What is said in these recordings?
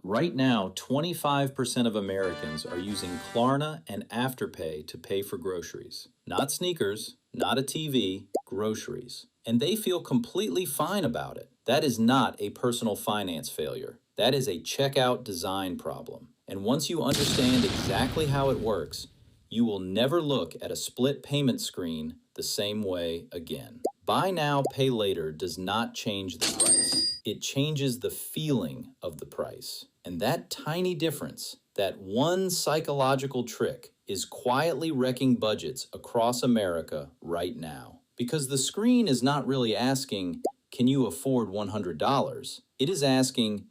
Right now, 25% of Americans are using Klarna and Afterpay to pay for groceries. Not sneakers, not a TV, groceries. And they feel completely fine about it. That is not a personal finance failure. That is a checkout design problem. And once you understand exactly how it works, you will never look at a split payment screen the same way again. Buy now, pay later does not change the price. It changes the feeling of the price. And that tiny difference, that one psychological trick, is quietly wrecking budgets across America right now. Because the screen is not really asking, can you afford $100? It is asking,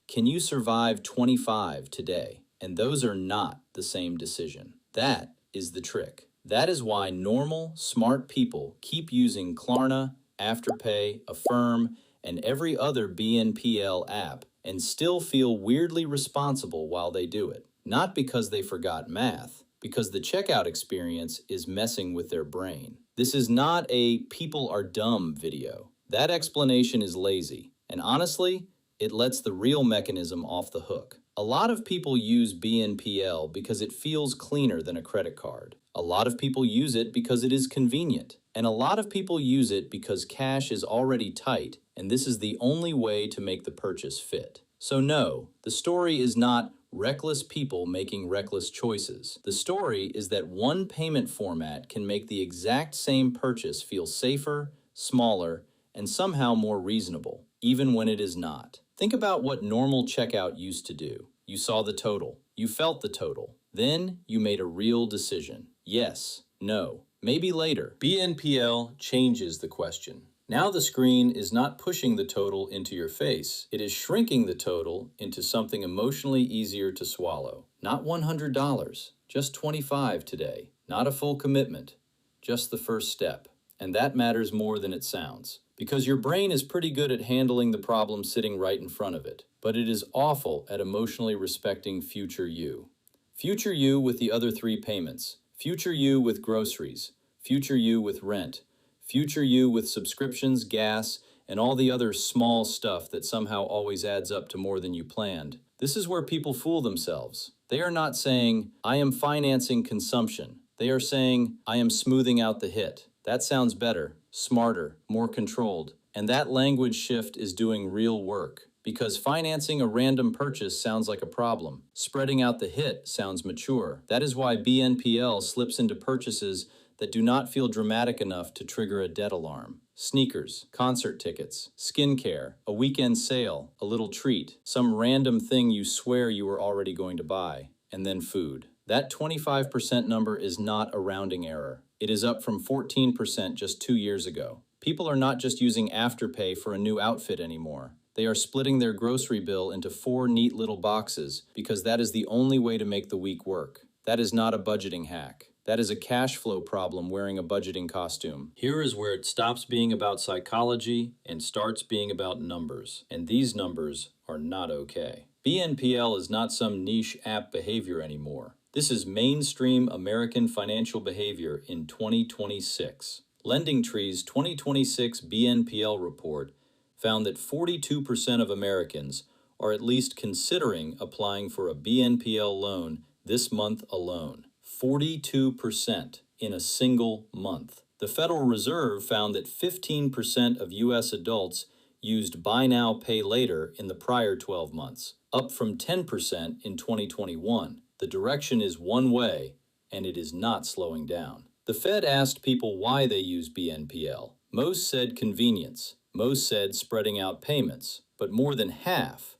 can you survive 25 today? And those are not the same decision. That is the trick. That is why normal, smart people keep using Klarna, Afterpay, Affirm, and every other BNPL app and still feel weirdly responsible while they do it. Not because they forgot math, because the checkout experience is messing with their brain. This is not a people are dumb video. That explanation is lazy, and honestly, it lets the real mechanism off the hook. A lot of people use BNPL because it feels cleaner than a credit card. A lot of people use it because it is convenient. And a lot of people use it because cash is already tight, and this is the only way to make the purchase fit. So no, the story is not reckless people making reckless choices. The story is that one payment format can make the exact same purchase feel safer, smaller, and somehow more reasonable, even when it is not. Think about what normal checkout used to do. You saw the total. You felt the total. Then you made a real decision. Yes, no, maybe later. BNPL changes the question. Now the screen is not pushing the total into your face. It is shrinking the total into something emotionally easier to swallow. Not $100, just 25 today. Not a full commitment, just the first step. And that matters more than it sounds. Because your brain is pretty good at handling the problem sitting right in front of it, but it is awful at emotionally respecting future you. Future you with the other three payments. Future you with groceries. Future you with rent. Future you with subscriptions, gas, and all the other small stuff that somehow always adds up to more than you planned. This is where people fool themselves. They are not saying, I am financing consumption. They are saying, I am smoothing out the hit. That sounds better, smarter, more controlled. And that language shift is doing real work. Because financing a random purchase sounds like a problem. Spreading out the hit sounds mature. That is why BNPL slips into purchases that do not feel dramatic enough to trigger a debt alarm. Sneakers, concert tickets, skincare, a weekend sale, a little treat, some random thing you swear you were already going to buy, and then food. That 25% number is not a rounding error. It is up from 14% just 2 years ago. People are not just using Afterpay for a new outfit anymore. They are splitting their grocery bill into 4 neat little boxes because that is the only way to make the week work. That is not a budgeting hack. That is a cash flow problem wearing a budgeting costume. Here is where it stops being about psychology and starts being about numbers. And these numbers are not okay. BNPL is not some niche app behavior anymore. This is mainstream American financial behavior in 2026. LendingTree's 2026 BNPL report found that 42% of Americans are at least considering applying for a BNPL loan this month alone. 42% in a single month. The Federal Reserve found that 15% of U.S. adults used buy now, pay later in the prior 12 months, up from 10% in 2021. The direction is one way, and it is not slowing down. The Fed asked people why they use BNPL. Most said convenience. Most said spreading out payments. But more than half,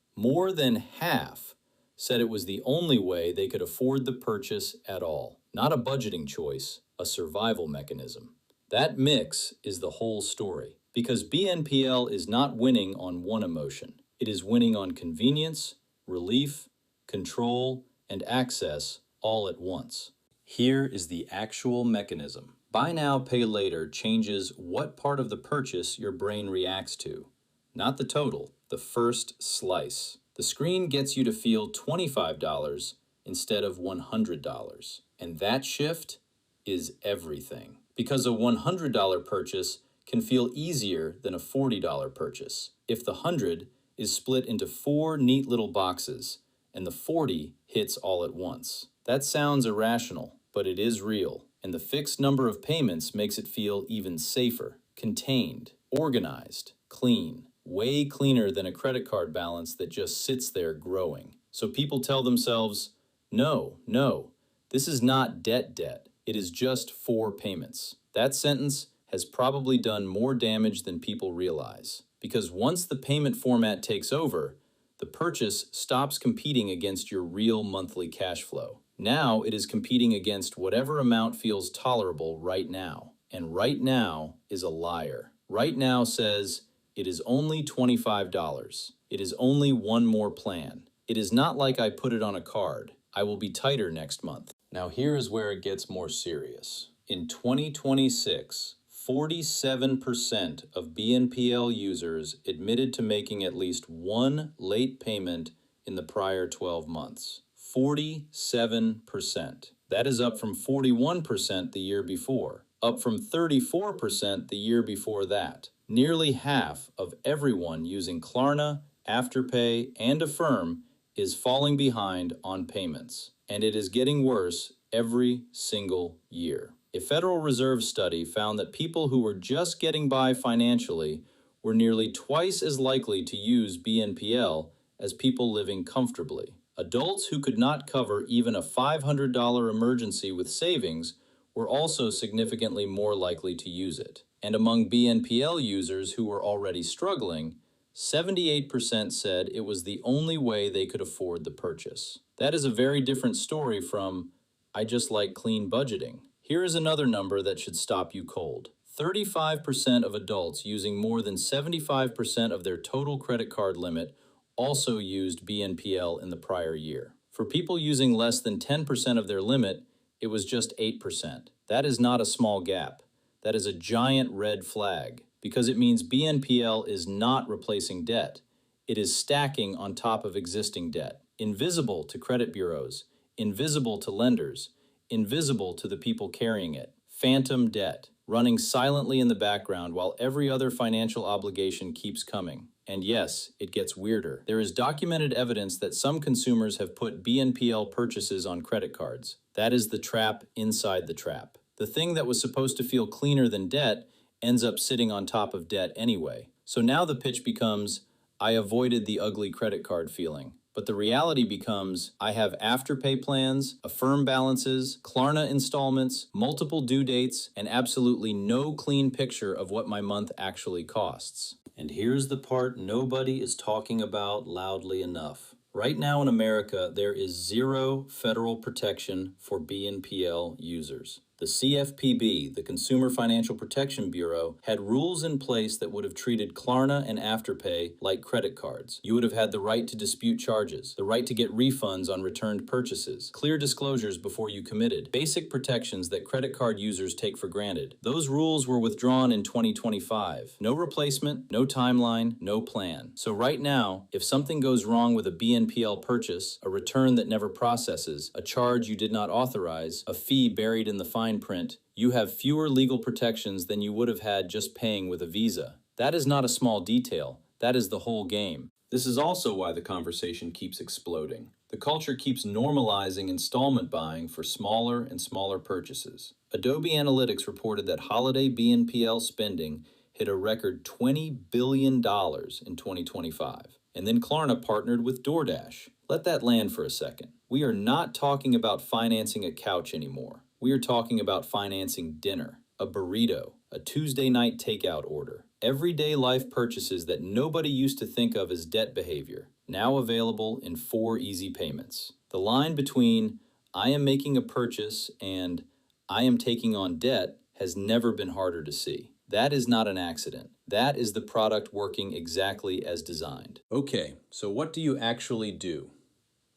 said it was the only way they could afford the purchase at all. Not a budgeting choice, a survival mechanism. That mix is the whole story. Because BNPL is not winning on one emotion. It is winning on convenience, relief, control, and access all at once. Here is the actual mechanism. Buy now, pay later changes what part of the purchase your brain reacts to. Not the total, the first slice. The screen gets you to feel $25 instead of $100. And that shift is everything. Because a $100 purchase can feel easier than a $40 purchase if the 100 is split into 4 neat little boxes, and the 40 hits all at once. That sounds irrational, but it is real, and the fixed number of payments makes it feel even safer, contained, organized, clean, way cleaner than a credit card balance that just sits there growing. So people tell themselves, no, no, this is not debt, it is just 4 payments. That sentence has probably done more damage than people realize. Because once the payment format takes over, the purchase stops competing against your real monthly cash flow. Now it is competing against whatever amount feels tolerable right now. And right now is a liar. Right now says, it is only $25. It is only one more plan. It is not like I put it on a card. I will be tighter next month. Now here is where it gets more serious. In 2026, 47% of BNPL users admitted to making at least one late payment in the prior 12 months. 47%. That is up from 41% the year before, up from 34% the year before that. Nearly half of everyone using Klarna, Afterpay, and Affirm is falling behind on payments, and it is getting worse every single year. A Federal Reserve study found that people who were just getting by financially were nearly twice as likely to use BNPL as people living comfortably. Adults who could not cover even a $500 emergency with savings were also significantly more likely to use it. And among BNPL users who were already struggling, 78% said it was the only way they could afford the purchase. That is a very different story from, I just like clean budgeting. Here is another number that should stop you cold. 35% of adults using more than 75% of their total credit card limit also used BNPL in the prior year. For people using less than 10% of their limit, it was just 8%. That is not a small gap. That is a giant red flag, because it means BNPL is not replacing debt. It is stacking on top of existing debt, invisible to credit bureaus, invisible to lenders, invisible to the people carrying it. Phantom debt, running silently in the background while every other financial obligation keeps coming. And yes, it gets weirder. There is documented evidence that some consumers have put BNPL purchases on credit cards. That is the trap inside the trap. The thing that was supposed to feel cleaner than debt ends up sitting on top of debt anyway. So now the pitch becomes, I avoided the ugly credit card feeling. But the reality becomes, I have Afterpay plans, Affirm balances, Klarna installments, multiple due dates, and absolutely no clean picture of what my month actually costs. And here's the part nobody is talking about loudly enough. Right now in America, there is zero federal protection for BNPL users. The CFPB, the Consumer Financial Protection Bureau, had rules in place that would have treated Klarna and Afterpay like credit cards. You would have had the right to dispute charges, the right to get refunds on returned purchases, clear disclosures before you committed, basic protections that credit card users take for granted. Those rules were withdrawn in 2025. No replacement, no timeline, no plan. So right now, if something goes wrong with a BNPL purchase, a return that never processes, a charge you did not authorize, a fee buried in the fine print, you have fewer legal protections than you would have had just paying with a Visa. That is not a small detail. That is the whole game. This is also why the conversation keeps exploding. The culture keeps normalizing installment buying for smaller and smaller purchases. Adobe Analytics reported that holiday BNPL spending hit a record $20 billion in 2025. And then Klarna partnered with DoorDash. Let that land for a second. We are not talking about financing a couch anymore. We are talking about financing dinner, a burrito, a Tuesday night takeout order. Everyday life purchases that nobody used to think of as debt behavior, now available in 4 easy payments. The line between I am making a purchase and I am taking on debt has never been harder to see. That is not an accident. That is the product working exactly as designed. Okay, so what do you actually do?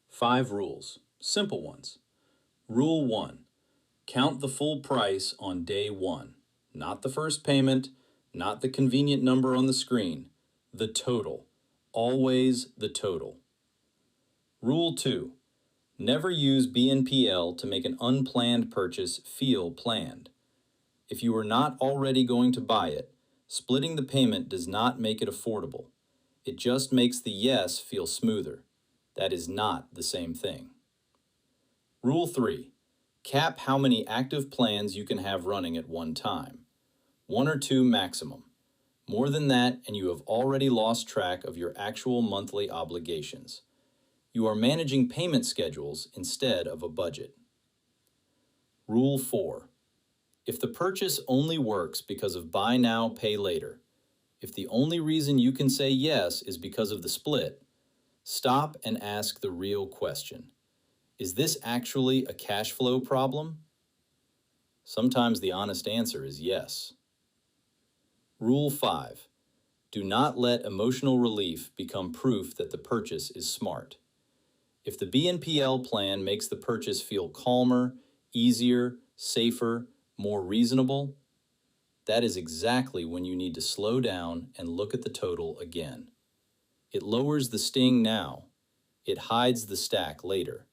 5 rules, simple ones. Rule 1. Count the full price on day 1. Not the first payment, not the convenient number on the screen. The total. Always the total. Rule 2. Never use BNPL to make an unplanned purchase feel planned. If you are not already going to buy it, splitting the payment does not make it affordable. It just makes the yes feel smoother. That is not the same thing. Rule 3. Cap how many active plans you can have running at one time. 1 or 2 maximum. More than that, and you have already lost track of your actual monthly obligations. You are managing payment schedules instead of a budget. Rule 4. If the purchase only works because of buy now, pay later, if the only reason you can say yes is because of the split, stop and ask the real question. Is this actually a cash flow problem? Sometimes the honest answer is yes. Rule 5. Do not let emotional relief become proof that the purchase is smart. If the BNPL plan makes the purchase feel calmer, easier, safer, more reasonable, that is exactly when you need to slow down and look at the total again. It lowers the sting now. It hides the stack later.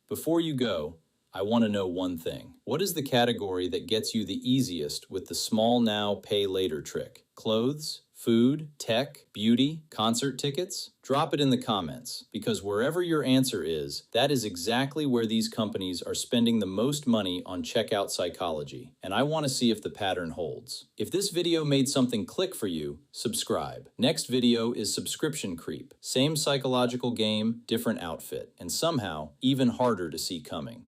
Before you go, I want to know one thing. What is the category that gets you the easiest with the small now, pay later trick? Clothes, food, tech, beauty, concert tickets? Drop it in the comments, because wherever your answer is, that is exactly where these companies are spending the most money on checkout psychology, and I want to see if the pattern holds. If this video made something click for you, subscribe. Next video is subscription creep. Same psychological game, different outfit, and somehow even harder to see coming.